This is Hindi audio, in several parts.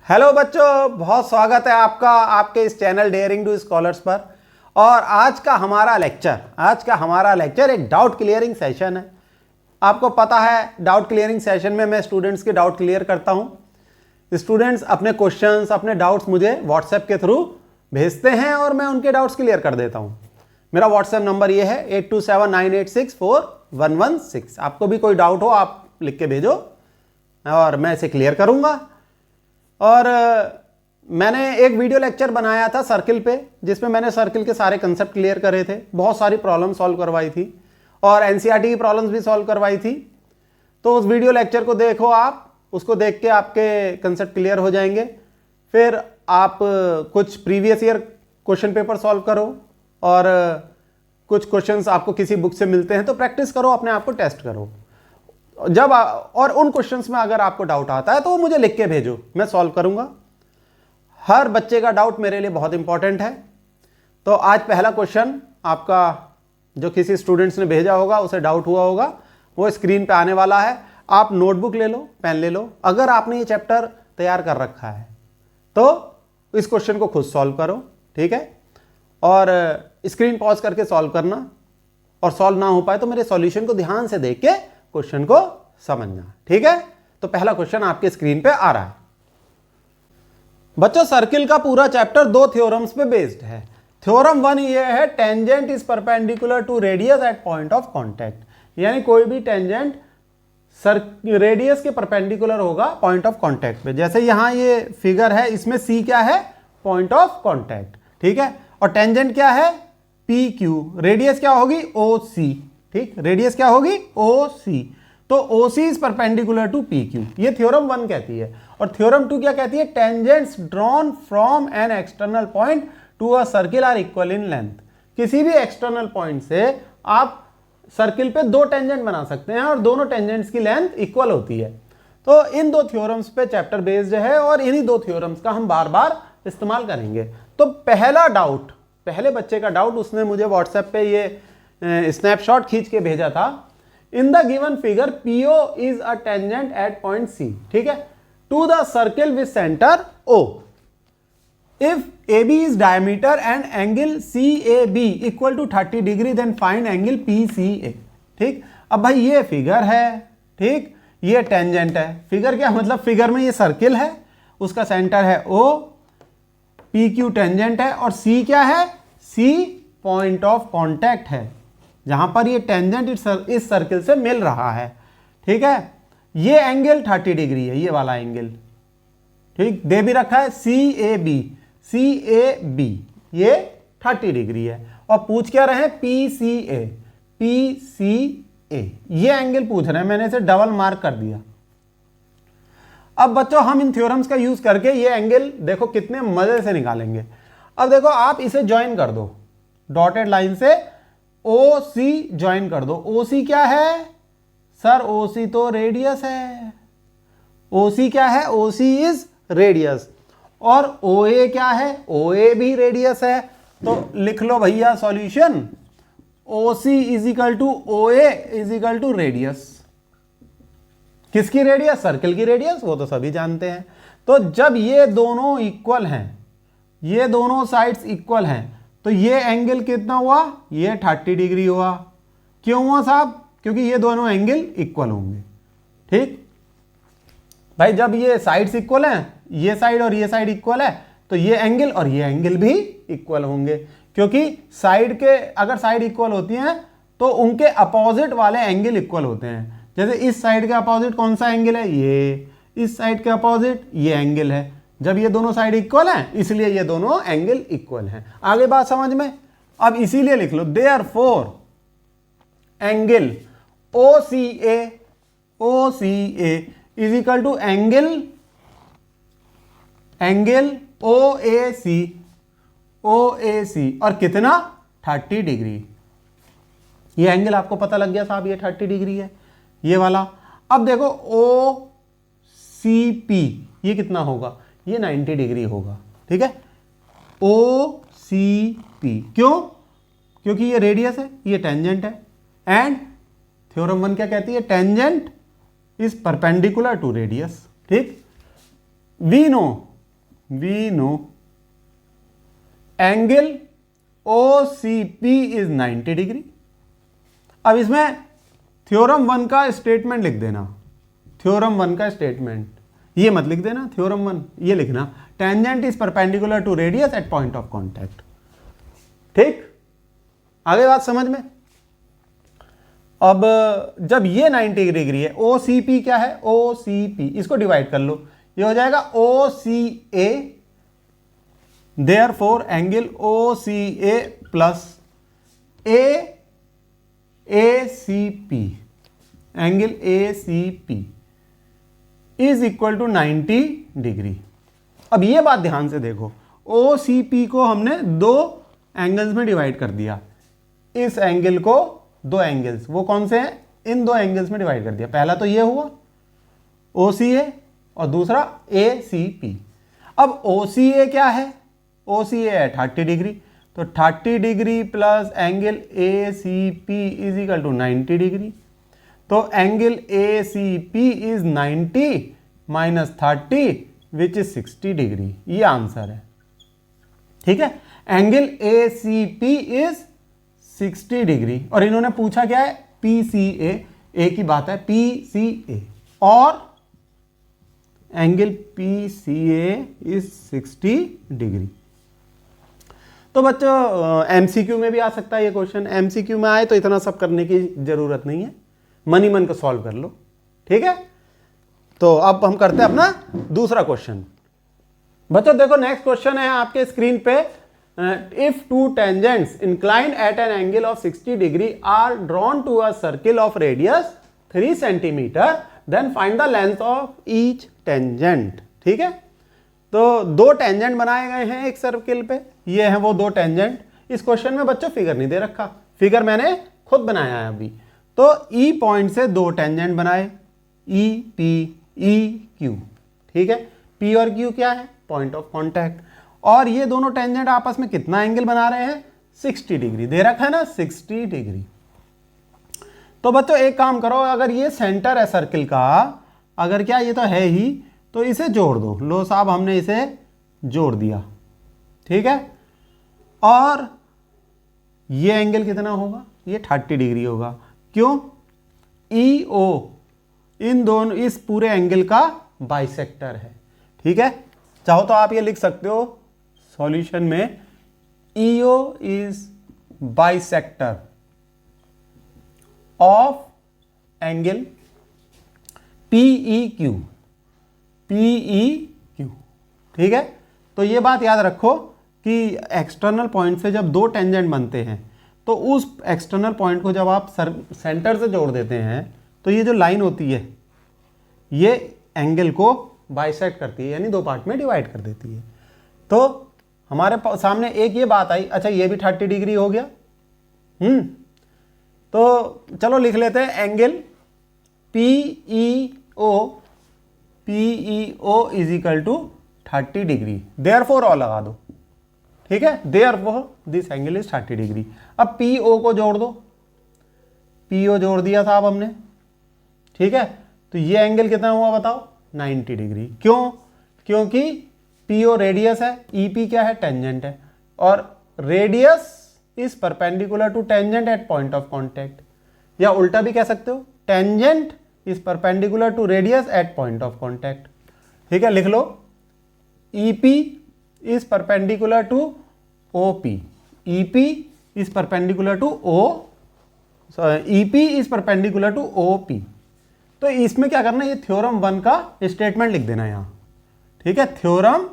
हेलो बच्चों, बहुत स्वागत है आपका आपके इस चैनल डेयरिंग टू स्कॉलर्स पर। और आज का हमारा लेक्चर एक डाउट क्लियरिंग सेशन है। आपको पता है डाउट क्लियरिंग सेशन में मैं स्टूडेंट्स के डाउट क्लियर करता हूं। स्टूडेंट्स अपने क्वेश्चंस, अपने डाउट्स मुझे व्हाट्सएप के थ्रू भेजते हैं और मैं उनके डाउट्स क्लियर कर देता हूं। मेरा व्हाट्सएप नंबर ये है 8279864116। आपको भी कोई डाउट हो आप लिख के भेजो और मैं इसे क्लियर करूंगा। और मैंने एक वीडियो लेक्चर बनाया था सर्किल पे, जिसमें मैंने सर्किल के सारे कंसेप्ट क्लियर करे थे, बहुत सारी प्रॉब्लम सॉल्व करवाई थी और एनसीईआरटी की प्रॉब्लम्स भी सॉल्व करवाई थी। तो उस वीडियो लेक्चर को देखो, आप उसको देख के आपके कंसेप्ट क्लियर हो जाएंगे। फिर आप कुछ previous year question paper solve करो और कुछ क्वेश्चंस आपको किसी बुक से मिलते हैं तो प्रैक्टिस करो, अपने आप को टेस्ट करो। और उन क्वेश्चंस में अगर आपको डाउट आता है तो वो मुझे लिख के भेजो, मैं सॉल्व करूंगा। हर बच्चे का डाउट मेरे लिए बहुत इंपॉर्टेंट है। तो आज पहला क्वेश्चन आपका जो किसी स्टूडेंट्स ने भेजा होगा, उसे डाउट हुआ होगा, वो स्क्रीन पे आने वाला है। आप नोटबुक ले लो, पेन ले लो। अगर आपने ये चैप्टर तैयार कर रखा है तो इस क्वेश्चन को खुद सॉल्व करो, ठीक है। और स्क्रीन पॉज करके सॉल्व करना, और सॉल्व ना हो पाए तो मेरे सॉल्यूशन को ध्यान से देख के क्वेश्चन को समझना, ठीक है। तो पहला क्वेश्चन आपके स्क्रीन पे आ रहा है। बच्चों, सर्किल का पूरा चैप्टर दो थ्योरम्स पे बेस्ड है। थ्योरम 1 ये है, tangent is perpendicular to radius at point of contact. यानी कोई भी टेंजेंट रेडियस के परपेंडिकुलर होगा पॉइंट ऑफ कांटेक्ट पे। जैसे यहां ये फिगर है, इसमें सी क्या है? पॉइंट ऑफ कांटेक्ट, ठीक है। और टेंजेंट क्या है? P Q. रेडियस क्या होगी? ओ सी, ठीक। रेडियस क्या होगी? O C. तो O C is perpendicular to P Q, ये थ्योरम 1 कहती है। और थ्योरम 2 क्या कहती है? Tangents drawn from an external point to a circle are equal in length. किसी भी एक्सटर्नल पॉइंट से आप सर्किल पे दो टेंजेंट बना सकते हैं और दोनों टेंजेंट्स की लेंथ इक्वल होती है। तो इन दो थ्योरम्स पे चैप्टर बेस्ड है और इन्हीं दो थ्योरम्स का हम बार बार इस्तेमाल करेंगे। तो पहला डाउट, पहले बच्चे का डाउट, उसने मुझे व्हाट्सएप पे ये स्नैपशॉट खींच के भेजा था। In the given figure PO is a tangent at point C, ठीक है, to the circle with centre O। If AB is diameter and angle CAB equal to 30 degree, then find angle PCA, ठीक। अब भाई ये फिगर है, ठीक, ये टेंजेंट है। फिगर क्या मतलब? फिगर में ये सर्किल है, उसका सेंटर है O, PQ टेंजेंट है और C क्या है? C पॉइंट ऑफ कांटेक्ट है, जहां पर ये टेंजेंट इस सर्किल से मिल रहा है, ठीक है। ये एंगल 30 डिग्री है, ये वाला एंगल, ठीक, दे भी रखा है CAB ये 30 डिग्री है। और पूछ क्या रहे हैं? PCA ये एंगल पूछ रहे हैं, मैंने इसे डबल मार्क कर दिया। अब बच्चों हम इन थ्योरम्स का यूज करके ये एंगल देखो कितने मजे से निकालेंगे। अब देखो आप इसे ज्वाइन कर दो, डॉटेड लाइन से OC ज्वाइन कर दो। OC क्या है सर? OC तो रेडियस है। OC क्या है? OC is radius. और OA क्या है? OA भी रेडियस है। तो लिख लो भैया solution, OC is equal to OA is equal to radius. किसकी रेडियस? सर्किल की रेडियस, वो तो सभी जानते हैं। तो जब ये दोनों इक्वल हैं, ये दोनों साइड्स इक्वल हैं, तो ये एंगल कितना हुआ? ये 30 डिग्री हुआ। क्यों हुआ साहब? क्योंकि ये दोनों एंगल इक्वल होंगे, ठीक भाई। जब ये साइड्स इक्वल हैं, ये साइड और ये साइड इक्वल है, तो ये एंगल और ये एंगल भी इक्वल होंगे। क्योंकि साइड के अगर साइड इक्वल होती हैं तो उनके अपोजिट वाले एंगल इक्वल होते हैं। जैसे इस साइड के अपोजिट कौन सा एंगल है? ये। इस साइड के अपोजिट ये एंगल है। जब ये दोनों साइड इक्वल हैं, इसलिए ये दोनों एंगल इक्वल हैं। आगे बात समझ में? अब इसीलिए लिख लो, therefore angle OCA is equal to angle OAC और कितना? 30 डिग्री। ये एंगल आपको पता लग गया साहब, ये 30 डिग्री है, ये वाला। अब देखो OCP ये कितना होगा? ये 90 डिग्री होगा, ठीक है। OCP क्यों? क्योंकि ये रेडियस है, ये टेंजेंट है। एंड थ्योरम 1 क्या कहती है? Tangent is perpendicular to radius, ठीक। We know we know angle OCP is 90 degree. अब इसमें थ्योरम 1 का स्टेटमेंट लिख देना, थ्योरम 1 का स्टेटमेंट, ये मत लिख देना थ्योरम 1, ये लिखना tangent is perpendicular to radius at point of contact. ठीक, आगे बात समझ में। अब जब ये 90 डिग्री है, OCP क्या है, OCP इसको डिवाइड कर लो, ये हो जाएगा OCA, therefore angle OCA plus ACP, angle ACP is equal to 90 degree. अब ये बात ध्यान से देखो, OCP को हमने दो एंगल्स में डिवाइड कर दिया, इस एंगल को दो एंगल्स, वो कौन से हैं, इन दो एंगल्स में डिवाइड कर दिया। पहला तो ये हुआ OCA और दूसरा ACP। अब OCA क्या है, OCA है 30 डिग्री, तो 30 degree plus angle ACP is equal to 90 degree. तो angle ACP is 90 minus 30 which is 60 degree, ये आंसर है। ठीक है, एंगल ACP इज 60 डिग्री और इन्होंने पूछा क्या है, PCA, ए की बात है, PCA, और एंगल PCA इज 60 डिग्री। तो बच्चों MCQ में भी आ सकता है ये क्वेश्चन, MCQ में आए तो इतना सब करने की जरूरत नहीं है, मन ही मन को सॉल्व कर लो। ठीक है, तो अब हम करते हैं अपना दूसरा क्वेश्चन। बच्चों देखो नेक्स्ट क्वेश्चन है आपके स्क्रीन पे, if two tangents inclined at an angle of 60 degree are drawn to a circle of radius 3 centimetre then find the length of each tangent. ठीक है, तो दो टेंजेंट बनाए गए हैं एक सर्किल पे, ये हैं वो दो टेंजेंट। इस क्वेश्चन में बच्चों फिगर नहीं दे रखा, फिगर मैंने खुद बनाया है अभी। तो E पॉइंट से दो टेंजेंट बनाए, EP, EQ। ठीक है, P और Q क्या है, पॉइंट ऑफ कॉन्टैक्ट, और ये दोनों टेंजेंट आपस में कितना एंगल बना रहे हैं, 60 डिग्री दे रखा है ना, 60 डिग्री। तो बच्चों एक काम करो, अगर ये सेंटर है सर्किल का, अगर क्या ये तो है ही, तो इसे जोड़ दो। लो साहब हमने इसे जोड़ दिया। ठीक है, और ये एंगल कितना होगा, ये 30 डिग्री होगा। क्यों, EO इन दोनों इस पूरे एंगल का बाइसेक्टर है। ठीक है, चाहो तो आप ये लिख सकते हो सॉल्यूशन में, EO is bisector of angle PEQ। ठीक है, तो ये बात याद रखो कि एक्सटर्नल पॉइंट से जब दो टेंजेंट बनते हैं तो उस एक्सटर्नल पॉइंट को जब आप सेंटर से जोड़ देते हैं तो ये जो लाइन होती है ये एंगल को बाइसेक्ट करती है, यानी दो पार्ट में डिवाइड कर देती है। तो हमारे सामने एक ये बात आई, अच्छा ये भी 30 डिग्री हो गया। तो चलो लिख लेते हैं angle PEO is equal to 30 degree, therefore O लगा दो। ठीक है, therefore this angle is 30 degree. अब PO को जोड़ दो, PO जोड़ दिया था अब हमने। ठीक है, तो ये एंगल कितना हुआ बताओ, 90 डिग्री। क्यों, क्योंकि PO रेडियस है, EP क्या है, टेंजेंट है, और radius is perpendicular to tangent at point of contact, या उल्टा भी कह सकते हो, tangent is perpendicular to radius at point of contact. ठीक है, लिख लो EP is perpendicular to OP, EP is perpendicular to EP is perpendicular to OP। तो इसमें क्या करना है, ये थ्योरम 1 का स्टेटमेंट लिख देना यहां। ठीक है, थ्योरम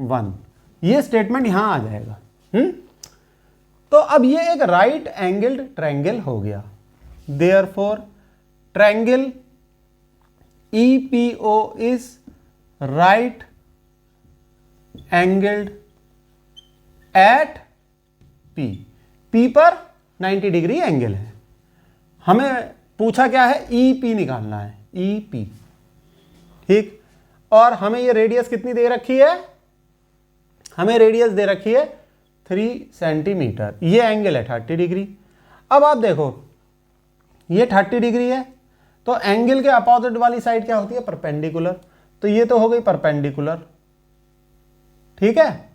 1, ये स्टेटमेंट यहां आ जाएगा। तो अब ये एक राइट एंगल्ड ट्रायंगल हो गया, therefore triangle EPO is right angled eight P पर 90 डिग्री एंगल है। हमें पूछा क्या है, EP निकालना है, EP। ठीक, और हमें ये रेडियस कितनी दे रखी है, हमें रेडियस दे रखी है 3 सेंटीमीटर, ये एंगल है 30 डिग्री। अब आप देखो ये 30 डिग्री है, तो एंगल के अपोजिट वाली साइड क्या होती है, परपेंडिकुलर। तो ये तो हो गई परपेंडिकुलर, ठीक है।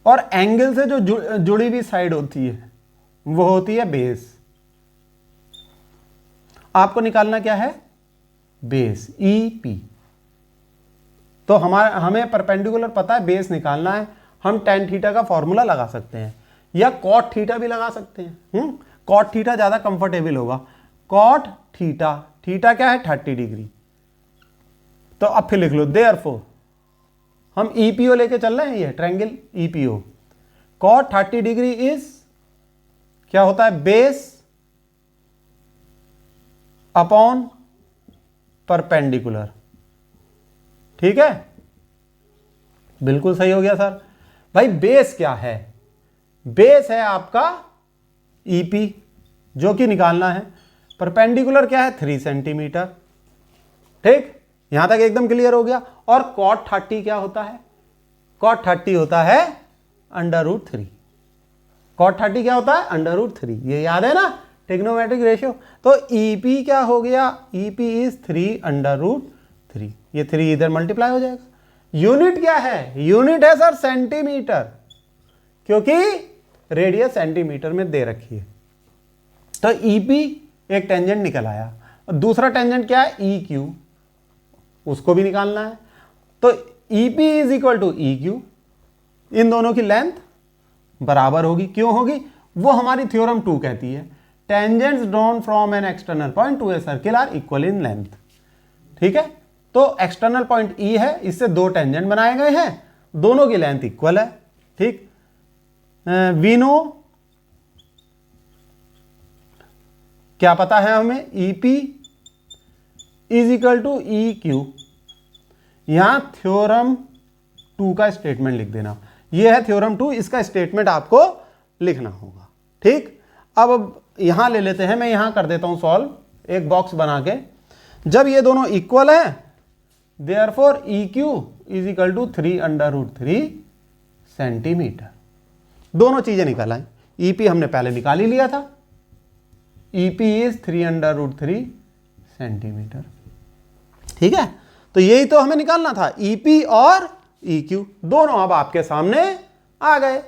और एंगल से जो जुड़ी हुई साइड होती है वो होती है बेस। आपको निकालना क्या है? Base, EP। तो हमें परपेंडिकुलर पता है, बेस निकालना है। हम tan थीटा का फॉर्मूला लगा सकते हैं या cot थीटा भी लगा सकते हैं। cot थीटा ज्यादा कंफर्टेबल होगा। cot थीटा, थीटा क्या है? 30 डिग्री। तो अब फिर लिख लो, देयरफॉर हम EPO लेके चल रहे हैं, ये triangle EPO। cot 30 degree is क्या होता है? Base upon perpendicular. ठीक है, बिल्कुल सही हो गया सर। भाई बेस क्या है? बेस है आपका EP, जो कि निकालना है। परपेंडिकुलर क्या है? 3 सेंटीमीटर। ठीक, यहां तक एकदम क्लियर हो गया। और cot 30 क्या होता है? cot 30 होता है √3। cot 30 क्या होता है? √3। ये याद है ना, ट्रिग्नोमेट्रिक रेशियो। तो EP क्या हो गया? EP is 3√3। ये 3 इधर मल्टीप्लाई हो जाएगा। यूनिट क्या है? यूनिट है सर सेंटीमीटर, क्योंकि रेडियस सेंटीमीटर में दे रखी है। तो EP एक टेंजेंट निकल आया। दूसरा टेंजेंट क्या है? EQ, उसको भी निकालना है। तो EP is equal to EQ। इन दोनों की लेंथ बराबर होगी। क्यों होगी? वो हमारी थ्योरम 2 कहती है, tangents drawn from an external point to a circle are equal in length. ठीक है, तो एक्सटर्नल पॉइंट E है, इससे 2 टेंजेंट बनाए गए हैं, दोनों की लेंथ इक्वल है। ठीक, वी नो, क्या पता है हमें? EP is equal to EQ। यहां थ्योरम 2 का स्टेटमेंट लिख देना। यह है थ्योरम 2, इसका स्टेटमेंट आपको लिखना होगा। ठीक, अब यहां ले लेते हैं, मैं यहां कर देता हूं सॉल्व, एक बॉक्स बना के। जब ये दोनों इक्वल है, therefore EQ is equal to 3√3 centimetre. दोनों चीजें निकल आई। EP हमने पहले निकाल ही लिया था, EP इज 3√3 सेंटीमीटर। ठीक है, तो यही तो हमें निकालना था, EP और EQ दोनों अब आपके सामने आ गए।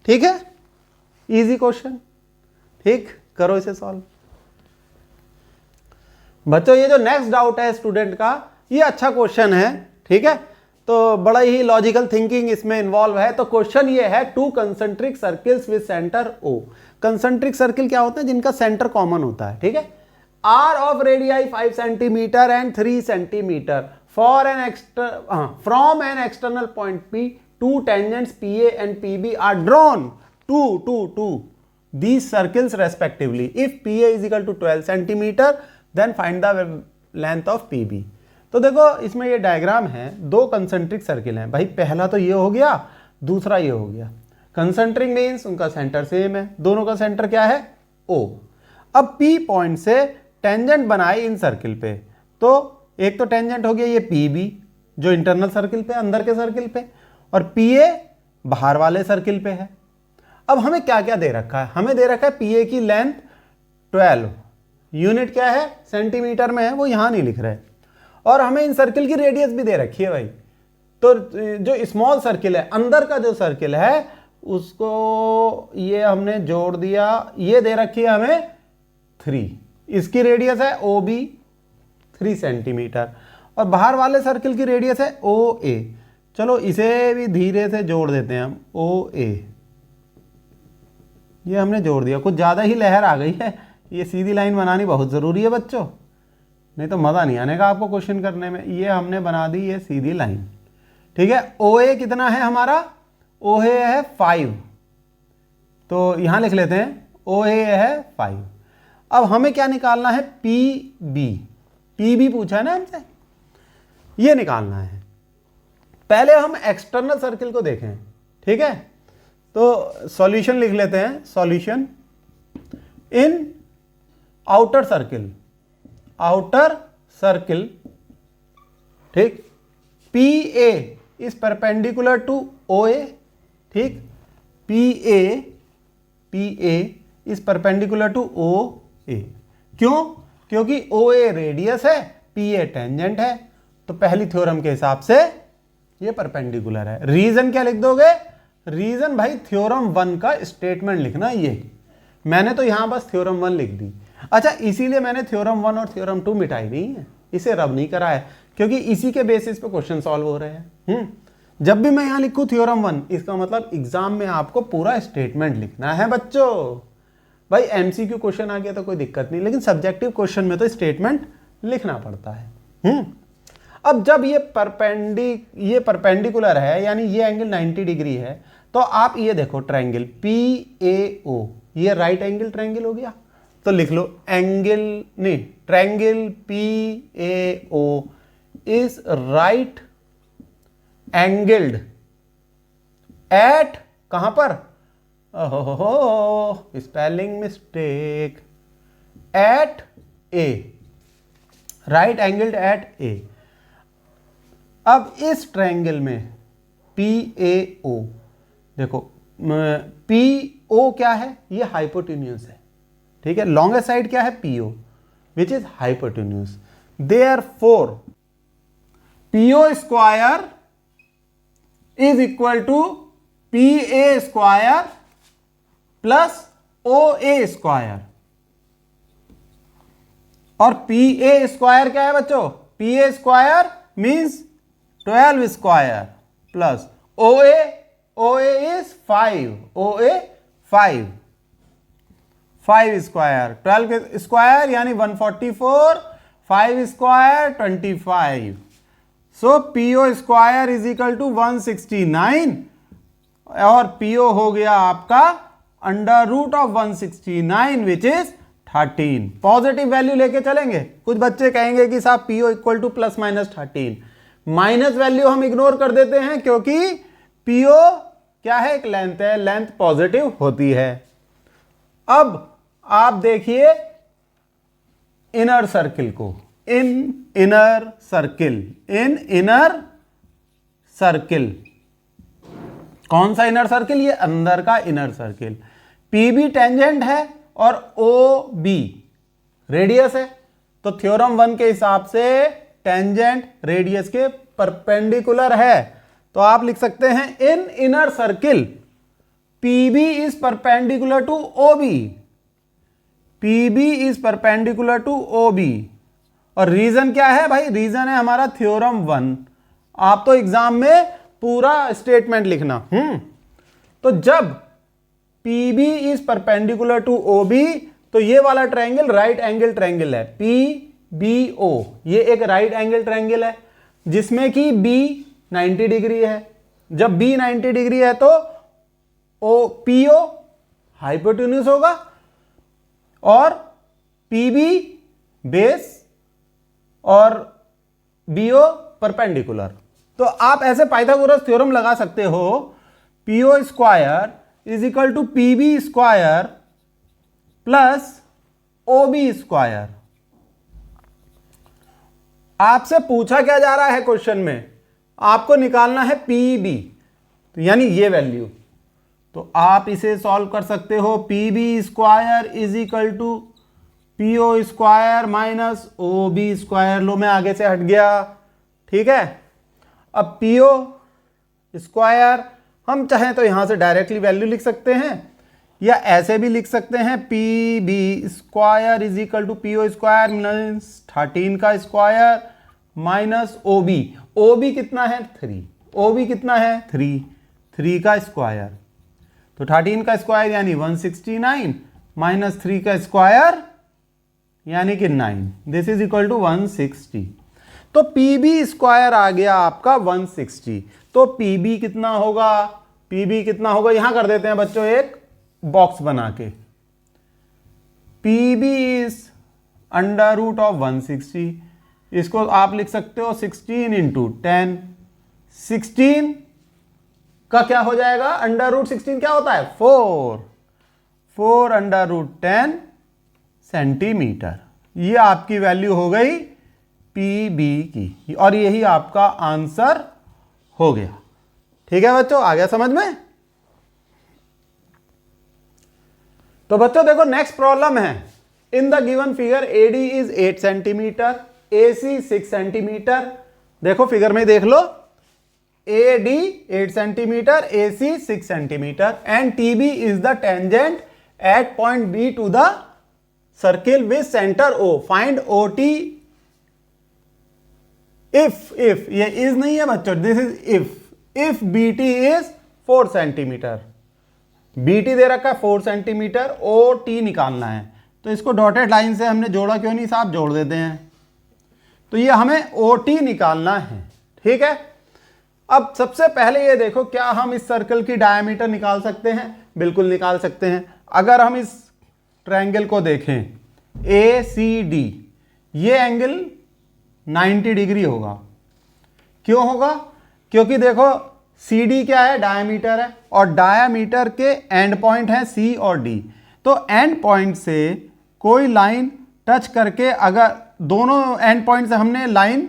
ठीक है, इजी क्वेश्चन। ठीक, करो इसे सॉल्व। बच्चों ये जो नेक्स्ट डाउट है स्टूडेंट का, ये अच्छा क्वेश्चन है। ठीक है, तो बड़ा ही लॉजिकल थिंकिंग इसमें इन्वॉल्व है। तो क्वेश्चन ये है, 2 concentric circles with centre O। Concentric circle क्या होते हैं? जिनका सेंटर कॉमन होता है। ठीक है, are of radii 5 centimetre and 3 centimetre for an from an external point P, 2 tangents PA and PB are drawn to these circles respectively. If PA is equal to 12 centimetre, then find the length of PB। तो देखो इसमें ये डायग्राम है, 2 कंसेंट्रिक सर्किल हैं। भाई पहला तो ये हो गया, दूसरा ये हो गया। कंसेंट्रिक मीन्स उनका सेंटर सेम है, दोनों का सेंटर क्या है? O। अब P पॉइंट से टेंजेंट बनाए इन सर्किल पे, तो एक तो टेंजेंट हो गया ये PB, जो इंटरनल सर्किल पे, अंदर के सर्किल पे, और PA बाहर वाले सर्किल पे है। अब हमें क्या क्या दे रखा है? हमें दे रखा है PA की लेंथ 12, यूनिट क्या है? सेंटीमीटर में है, वो यहां नहीं लिख रहे। और हमें इन सर्किल की रेडियस भी दे रखी है भाई। तो जो स्मॉल सर्किल है, अंदर का जो सर्किल है, उसको ये हमने जोड़ दिया, ये दे रखी है हमें 3, इसकी रेडियस है OB 3 सेंटीमीटर, और बाहर वाले सर्किल की रेडियस है OA। चलो इसे भी धीरे से जोड़ देते हैं हम, OA ये हमने जोड़ दिया। कुछ ज़्यादा ही लहर आ गई है, ये सीधी लाइन बनानी बहुत ज़रूरी है बच्चों, नहीं तो मज़ा नहीं आने का आपको क्वेश्चन करने में। ये हमने बना दी ये सीधी लाइन। ठीक है, OA कितना है हमारा? OA है 5, तो यहाँ लिख लेते हैं OA है 5। अब हमें क्या निकालना है? PB पूछा है ना हमसे, ये निकालना है। पहले हम एक्सटर्नल सर्किल को देखें। ठीक है, तो सॉल्यूशन लिख लेते हैं, सॉल्यूशन इन आउटर सर्किल। ठीक, PA is perpendicular to OA। ठीक, PA is perpendicular to OA। क्यों? क्योंकि OA रेडियस है, PA टेंजेंट है। तो पहली थ्योरम के हिसाब से ये परपेंडिकुलर है। रीजन क्या लिख दोगे? रीजन भाई थ्योरम 1 का स्टेटमेंट लिखना। ये मैंने तो यहां बस थ्योरम 1 लिख दी। अच्छा, इसीलिए मैंने थ्योरम 1 और थ्योरम 2 मिटाई नहीं है, इसे रब नहीं करा है, क्योंकि इसी के बेसिस पे क्वेश्चन सॉल्व हो रहे हैं। जब भी मैं यहां लिखूं थ्योरम 1, इसका मतलब एग्जाम में आपको पूरा स्टेटमेंट लिखना है बच्चों। भाई एमसीक्यू क्वेश्चन आ गया तो कोई दिक्कत नहीं, लेकिन सब्जेक्टिव क्वेश्चन में तो स्टेटमेंट लिखना पड़ता है। अब जब ये परपेंडिकुलर है, यानी ये एंगल 90 डिग्री है, तो आप ये देखो ट्रायंगल PAO, ये राइट एंगल ट्रायंगल हो गया, तो लिख लो triangle PAO is right angled at, कहां पर? ओहो, spelling mistake, at A, right angled at A। अब इस ट्रायंगल में PAO देखो, PO क्या है? ये हाइपोटेन्यूज है, ठीक है। लॉन्गेस्ट साइड क्या है? PO, which is hypotenuse. Therefore PO square is equal to PA square plus OA square. और PA स्क्वायर क्या है बच्चों? PA square means 12 square plus OA is 5, OA 5 square, 12 square यानी 144, 5 square 25। So PO square is equal to 169, और PO हो गया आपका under root of 169 which is 13। Positive value लेके चलेंगे। कुछ बच्चे कहेंगे कि साहब PO equal two plus minus 13, minus value हम इग्नोर कर देते हैं, क्योंकि PO क्या है? एक लेंथ है, लेंथ पॉजिटिव होती है। अब आप देखिए इनर सर्किल को, इनर सर्किल, कौन सा इनर सर्किल? ये अंदर का इनर सर्किल। PB टेंजेंट है और OB रेडियस है, तो थ्योरम 1 के हिसाब से टेंजेंट रेडियस के परपेंडिकुलर है। तो आप लिख सकते हैं in inner circle PB is perpendicular to OB, PB is perpendicular to OB। और रीजन क्या है भाई? रीजन है हमारा थ्योरम 1। आप तो एग्जाम में पूरा स्टेटमेंट लिखना। तो जब PB is perpendicular to OB, तो ये वाला ट्रायंगल राइट एंगल ट्रायंगल है, PBO। ये एक राइट एंगल ट्रायंगल है जिसमें कि B 90 डिग्री है। जब B 90 डिग्री है तो PO हाइपोटेन्यूज होगा और PB बेस और BO परपेंडिकुलर। तो आप ऐसे पाइथागोरस थ्योरम लगा सकते हो, PO square is equal to PB square plus OB square. आपसे पूछा क्या जा रहा है क्वेश्चन में? आपको निकालना है PB, तो यानी ये वैल्यू। तो आप इसे सॉल्व कर सकते हो। PB square is equal to PO square minus OB square. लो मैं आगे से हट गया, ठीक है। अब PO स्क्वायर हम चाहें तो यहां से डायरेक्टली वैल्यू लिख सकते हैं, या ऐसे भी लिख सकते हैं PB square is equal to PO square minus 13 का स्क्वायर माइनस OB कितना है? 3। OB कितना है? 3 का स्क्वायर, तो 13 का स्क्वायर यानी 169 माइनस 3 का स्क्वायर यानी कि 9। This is equal to 160। तो PB स्क्वायर आ गया आपका 160। तो PB कितना होगा? PB कितना होगा? यहां कर देते हैं बच्चों एक बॉक्स बना के। PB is under root of 160। इसको आप लिख सकते हो 16 इंटू 10। 16 का क्या हो जाएगा? अंडर रूट 16 क्या होता है? 4 अंडर रूट 10 सेंटीमीटर। ये आपकी वैल्यू हो गई PB की, और यही आपका आंसर हो गया। ठीक है बच्चों, आ गया समझ में? तो बच्चों देखो नेक्स्ट प्रॉब्लम है। इन the given figure AD is 8 centimetre, AC 6 centimetre. देखो फिगर में देख लो, AD 8 centimeter, AC 6 centimeter, and TB is the tangent at point B to the circle with center O. Find OT if ये is नहीं है बच्चों, this is if BT is 4 centimetre, BT दे रखा है 4 सेंटीमीटर, OT निकालना है। तो इसको डॉटेड लाइन से हमने जोड़ा क्यों नहीं साहब, जोड़ देते हैं। तो ये हमें OT निकालना है, ठीक है। अब सबसे पहले ये देखो, क्या हम इस सर्कल की डायमीटर निकाल सकते हैं? बिल्कुल निकाल सकते हैं। अगर हम इस ट्रायंगल को देखें ACD, ये एंगल 90 डिग्री होगा। क्यों होगा? क्योंकि देखो CD क्या है, डायमीटर है, और डायमीटर के एंड पॉइंट है C और D। तो एंड पॉइंट से कोई लाइन टच करके, अगर दोनों एंड पॉइंट से हमने लाइन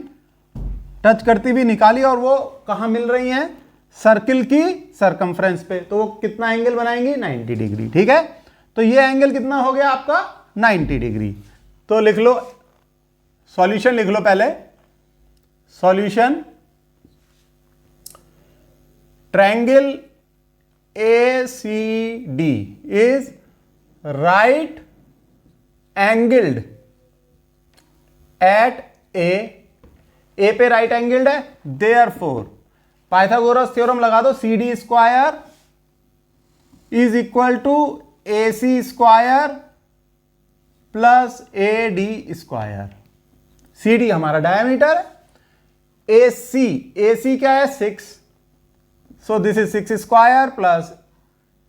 टच करती हुई निकाली और वो कहाँ मिल रही हैं, सर्किल की सरकमफ्रेंस पे, तो वो कितना एंगल बनाएंगी, 90 डिग्री, ठीक है। तो ये एंगल कितना हो गया आपका, 90 डिग्री। तो लिख लो, सॉल्यूशन लिख लो पहले। Solution, triangle ACD is right angled at A पे राइट एंगल्ड है, देयरफॉर पाइथागोरस थ्योरम लगा दो, CD square is equal to AC square plus AD square. CD हमारा डायमीटर है, AC क्या है, 6, so this is 6 square plus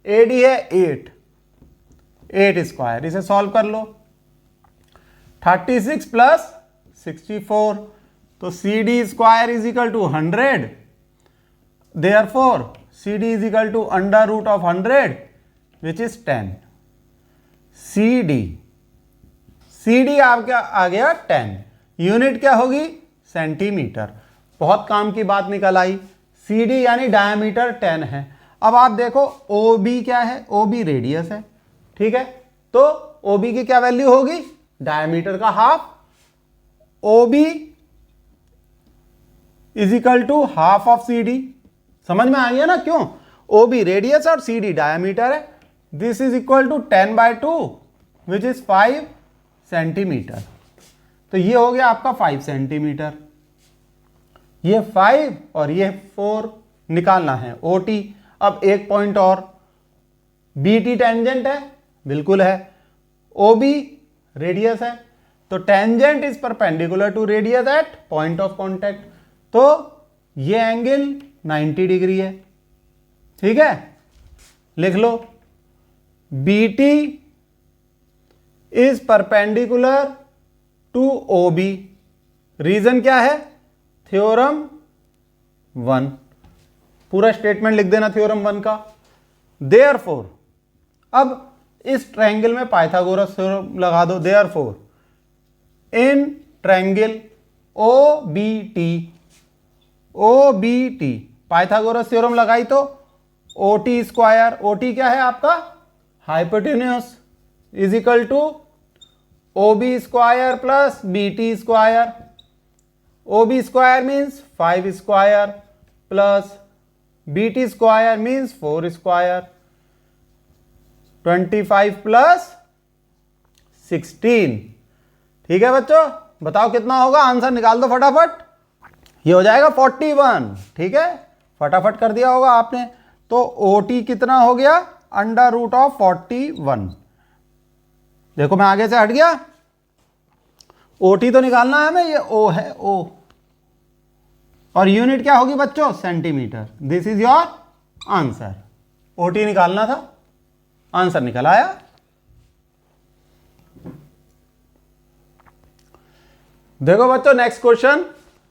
AD है 8 स्क्वायर। इसे सॉल्व कर लो, 36 प्लस 64, तो CD square is equal to 100, therefore CD is equal to under root of 100 which is 10। CD आपका आ गया 10, यूनिट क्या होगी, सेंटीमीटर। बहुत काम की बात निकल आई। CD यानी डायमीटर 10 है। अब आप देखो OB क्या है, OB रेडियस है, ठीक है। तो OB की क्या वैल्यू होगी, डायमीटर का half, OB is equal to half of CD। समझ में आ गया ना, क्यों, OB रेडियस और CD डायमीटर है। This is equal to 10/2 which is 5 centimetre. तो ये हो गया आपका 5 सेंटीमीटर, ये 5 और ये 4 निकालना है OT। अब एक पॉइंट और, BT टेंजेंट है, बिल्कुल है, OB रेडियस है, तो tangent is perpendicular to radius at point of contact. तो ये एंगल 90 डिग्री है, ठीक है। लिख लो, BT is perpendicular to OB। Reason क्या है, थ्योरम 1। पूरा स्टेटमेंट लिख देना थ्योरम 1 का। देयरफॉर, अब इस ट्रायंगल में पाइथागोरस थ्योरम लगा दो। Therefore in triangle OBT Pythagoras theorem लगाई तो OT स्क्वायर, OT क्या है आपका, hypotenuse, is equal to OB square plus BT square. OB square means 5 square plus BT square means 4 square, 25 plus 16, ठीक है बच्चों। बताओ कितना होगा, आंसर निकाल दो फटाफट। ये हो जाएगा 41, ठीक है, फटाफट कर दिया होगा आपने। तो OT कितना हो गया, अंडर रूट ऑफ 41। देखो मैं आगे से हट गया, OT तो निकालना है हमें, ये O है, O, और यूनिट क्या होगी बच्चों, centimetre. This is your answer. OT निकालना था, आंसर निकल आया। देखो बच्चों next question,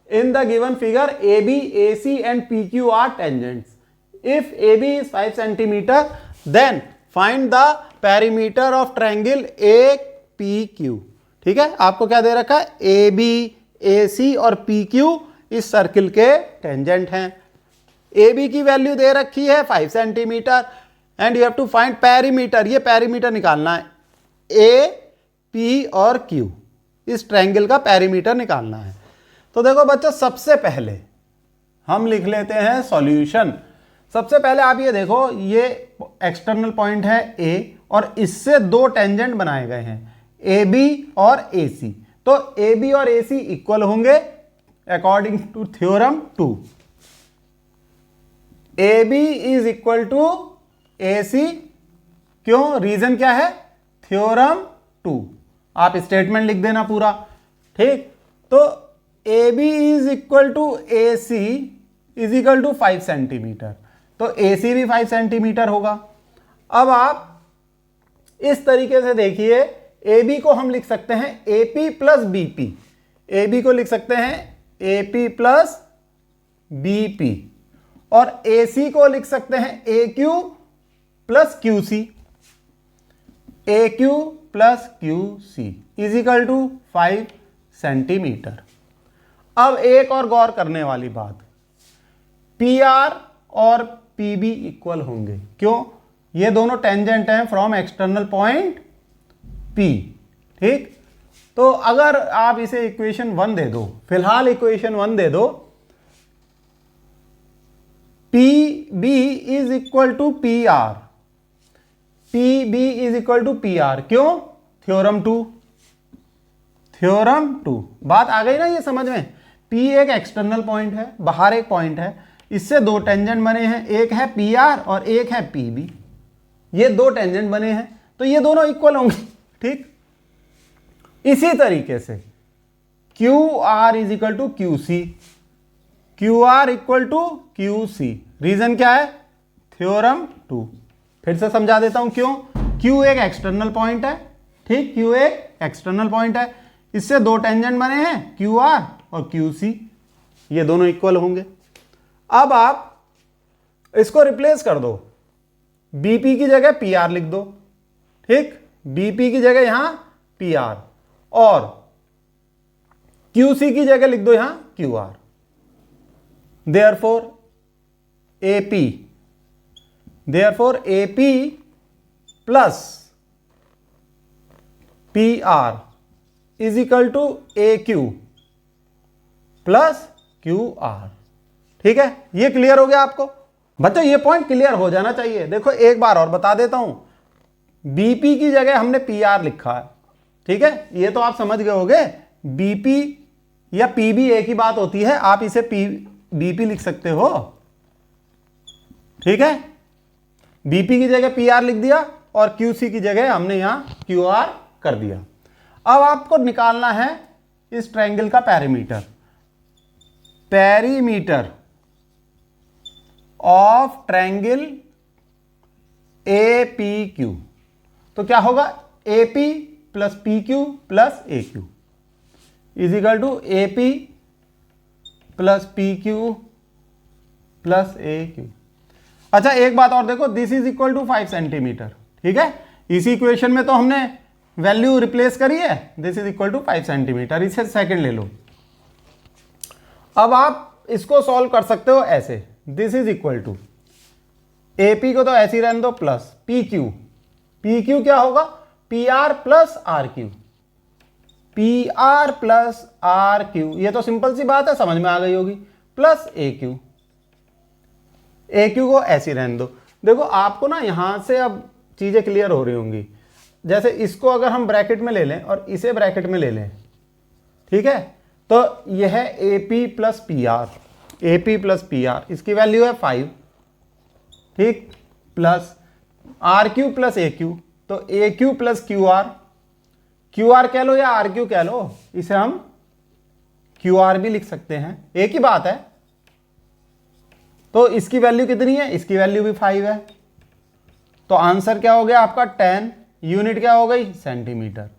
in the given figure AB, AC and PQ are tangents. If AB is 5 centimetre then find the perimeter of triangle APQ। ठीक है, आपको क्या दे रखा है, AB, AC और PQ इस सर्किल के टेंजेंट हैं। AB की वैल्यू दे रखी है 5 centimetre and you have to find perimeter. ये पेरीमीटर निकालना है, A, P और Q, इस ट्रायंगल का पेरीमीटर निकालना है। तो देखो बच्चों, सबसे पहले हम लिख लेते हैं सॉल्यूशन। सबसे पहले आप ये देखो, ये एक्सटर्नल पॉइंट है ए और इससे दो टेंजेंट बनाए गए हैं ए बी और ए सी। तो ए बी और ए सी इक्वल होंगे according to theorem 2। A B is equal to A C, क्यों? रीजन क्या है? थ्योरम 2। आप स्टेटमेंट लिख देना पूरा, ठीक। तो A B is equal to A C is equal to 5 centimetre, तो ए सी भी 5 सेंटीमीटर होगा। अब आप इस तरीके से देखिए, ए बी को हम लिख सकते हैं A P plus B P, A B को लिख सकते हैं A P plus B P, और ए सी को लिख सकते हैं A Q plus Q C, A Q plus Q C is equal to 5 centimetre. अब एक और गौर करने वाली बात, पी आर और पी बी इक्वल होंगे, क्यों? ये दोनों टेंजेंट हैं फ्रॉम एक्सटर्नल पॉइंट पी, ठीक। तो अगर आप इसे इक्वेशन 1 दे दो, फिलहाल इक्वेशन 1 दे दो, P B is equal to P R, P B is equal to P R, क्यों? Theorem 2, theorem 2। बात आ गई ना ये समझ में? पी एक एक्सटर्नल पॉइंट है, बाहर एक पॉइंट है, इससे दो टेंजेंट बने हैं, एक है पी आर और एक है पी बी। ये दो टेंजेंट बने हैं तो ये दोनों इक्वल होंगे, ठीक। इसी तरीके से Q R is equal to Q C, Q R equal to Q C. Reason क्या है? थ्योरम 2। फिर से समझा देता हूं क्यों। क्यू एक एक्सटर्नल पॉइंट है, ठीक, क्यू एक एक्सटर्नल पॉइंट है, इससे दो टेंजेंट बने हैं क्यू आर और क्यू सी, ये दोनों इक्वल होंगे। अब आप इसको रिप्लेस कर दो, बीपी की जगह पी आर लिख दो, ठीक, बीपी की जगह यहां पी आर, और क्यूसी की जगह लिख दो यहां Q R. Therefore AP, therefore AP plus P R is equal to A Q plus Q R, ठीक है। ये क्लियर हो गया आपको बच्चों? ये पॉइंट क्लियर हो जाना चाहिए। देखो एक बार और बता देता हूं, बीपी की जगह हमने पी आर लिखा है, ठीक है, ये तो आप समझ गए होगे। बीपी या पीबी एक ही बात होती है, आप इसे बीपी लिख सकते हो, ठीक है। बीपी की जगह पी आर लिख दिया और क्यूसी की जगह हमने यहां क्यू आर कर दिया। अब आपको निकालना है इस ट्रायंगल का perimeter, perimeter of triangle A P Q. तो क्या होगा? A P plus P Q plus A Q is equal to A P plus P Q plus A Q. अच्छा एक बात और देखो, this is equal to 5 centimetre, ठीक है। इसी इक्वेशन में तो हमने वैल्यू रिप्लेस करी है, this is equal to 5 centimetre, इसे सेकंड ले लो। अब आप इसको सॉल्व कर सकते हो ऐसे, this is equal to AP को तो ऐसे ही रहने दो plus P Q, P Q क्या होगा? P R plus R Q, P R plus R Q, ये तो सिंपल सी बात है, समझ में आ गई होगी, plus A Q, A Q को ऐसे ही रहने दो। देखो आपको ना यहां से अब चीजें क्लियर हो रही होंगी। जैसे इसको अगर हम ब्रैकेट में ले लें और इसे ब्रैकेट में ले लें, ठीक है, तो यह है A P plus P R, A P plus P R, इसकी वैल्यू है 5, ठीक, plus R Q plus A Q, तो A Q plus Q R कह लो या आर क्यू कह लो, इसे हम क्यू आर भी लिख सकते हैं, एक ही बात है। तो इसकी वैल्यू कितनी है? इसकी वैल्यू भी 5 है। तो आंसर क्या हो गया आपका? 10, यूनिट क्या हो गई? सेंटीमीटर,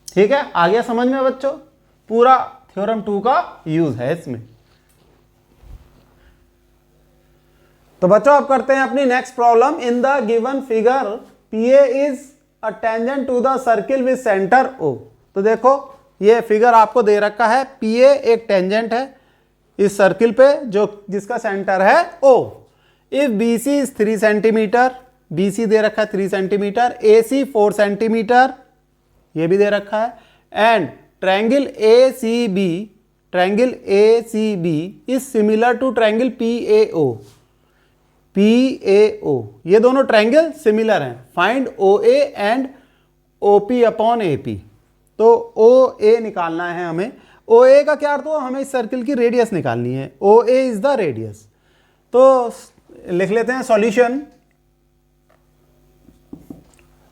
ठीक है। आ गया समझ में बच्चों? पूरा थ्योरम 2 का यूज है इसमें। तो बच्चों अब करते हैं अपनी next problem. In the given figure P A is a tangent to the circle with centre O. तो देखो ये फिगर आपको दे रखा है, पी ए एक टेंजेंट है इस सर्किल पे जो जिसका सेंटर है O. If B C is 3 centimetre, B C दे रखा है 3 सेंटीमीटर, ए सी 4 सेंटीमीटर ये भी दे रखा है, and triangle A C B, triangle ACB is similar to triangle PAO। PAO ये दोनों ट्रायंगल सिमिलर हैं। Find OA and OP upon AP। तो OA निकालना है हमें। OA का क्या अर्थ हुआ, हमें इस सर्किल की रेडियस निकालनी है। OA is the radius. तो लिख लेते हैं सॉल्यूशन।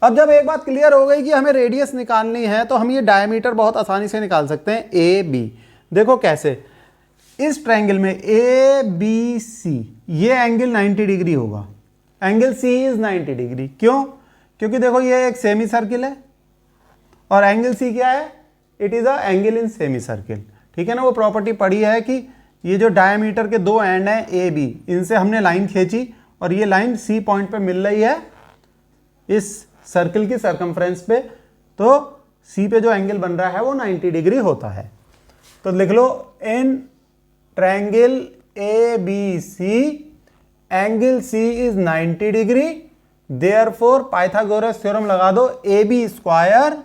अब जब एक बात क्लियर हो गई कि हमें रेडियस निकालनी है तो हम ये डायमीटर बहुत आसानी से निकाल सकते हैं AB। देखो कैसे, इस ट्रायंगल में ABC ये एंगल 90 डिग्री होगा, एंगल C इज 90 डिग्री। क्यों? क्योंकि देखो ये एक सेमी सर्किल है और एंगल C क्या है, it is a angle in semi circle. ठीक है ना, वो प्रॉपर्टी पढ़ी है कि ये जो डायमीटर के दो एंड हैं AB, इनसे हमने लाइन खींची और ये लाइन C पॉइंट पे मिल रही है इस सर्किल की सरकमफ्रेंस पे, तो C पे जो एंगल बन रहा है वो 90 डिग्री होता है। तो लिख लो, in triangle ABC angle C is 90 degree, therefore Pythagoras theorem लगा दो, AB square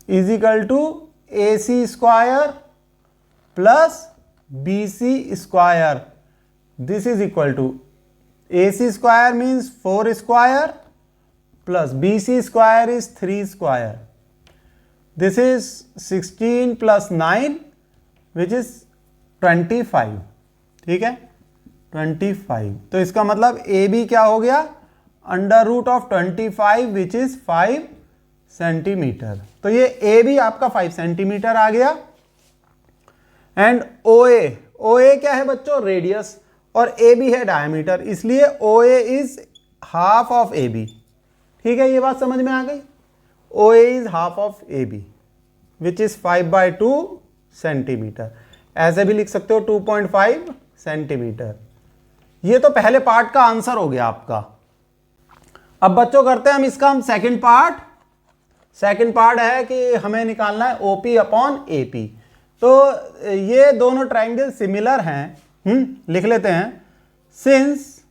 is equal to AC square plus BC square. This is equal to AC square means 4 square plus BC square is 3 square. This is 16 plus 9 which is 25. ठीक है, 25। तो इसका मतलब AB क्या हो गया, under root of 25 which is 5 centimetre. तो ये AB आपका 5 सेंटीमीटर आ गया। एंड OA क्या है बच्चों, रेडियस, और AB है डायमीटर, इसलिए OA is half of AB। ठीक है, ये बात समझ में आ गई। OA is half of AB which is 5/2 centimetre. ऐसे भी लिख सकते हो 2.5 सेंटीमीटर। ये तो पहले पार्ट का आंसर हो गया आपका। अब बच्चों करते हैं हम इसका सेकंड पार्ट। सेकंड पार्ट है कि हमें निकालना है OP अपॉन AP। तो ये दोनों ट्रायंगल सिमिलर हैं। लिख लेते हैं, since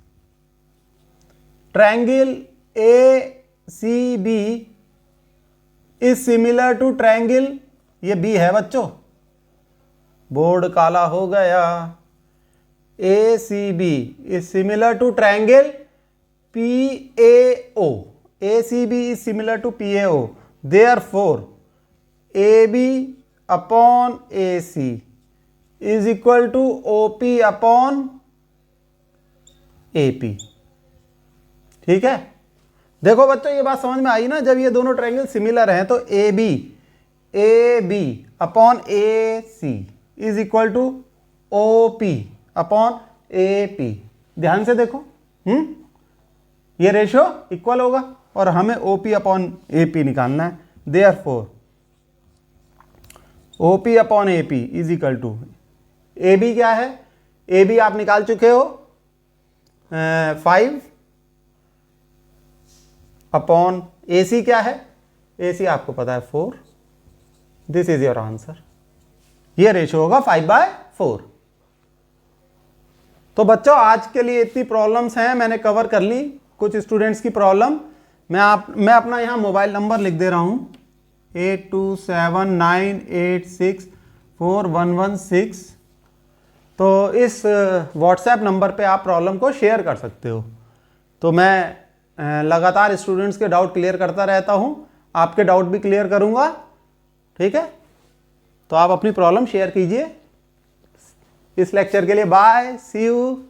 triangle ACB is similar to triangle, ये B है बच्चों, बोर्ड काला हो गया, ACB is similar to triangle PAO। ACB is similar to PAO, therefore AB upon AC is equal to OP upon AP। ठीक है, देखो बच्चों ये बात समझ में आई ना, जब ये दोनों ट्रायंगल सिमिलर हैं तो AB upon AC is equal to OP upon AP। ध्यान से देखो, ये रेशियो इक्वल होगा और हमें OP अपॉन AP निकालना है। Therefore OP upon AP is equal to, AB क्या है, AB आप निकाल चुके हो 5 अपॉन AC क्या है, AC आपको पता है 4। This is your answer. ये रेशियो होगा 5/4। तो बच्चों आज के लिए इतनी प्रॉब्लम्स हैं, मैंने कवर कर ली कुछ स्टूडेंट्स की प्रॉब्लम। मैं अपना यहाँ मोबाइल नंबर लिख दे रहा हूँ 8279864116। तो इस व्हाट्सएप नंबर पे आप प्रॉब्लम को शेयर कर सकते हो। तो मैं लगातार स्टूडेंट्स के डाउट क्लियर करता रहता हूँ, आपके डाउट भी क्लियर करूँगा। ठीक है, तो आप अपनी प्रॉब्लम शेयर कीजिए। इस लेक्चर के लिए बाय, सी यू।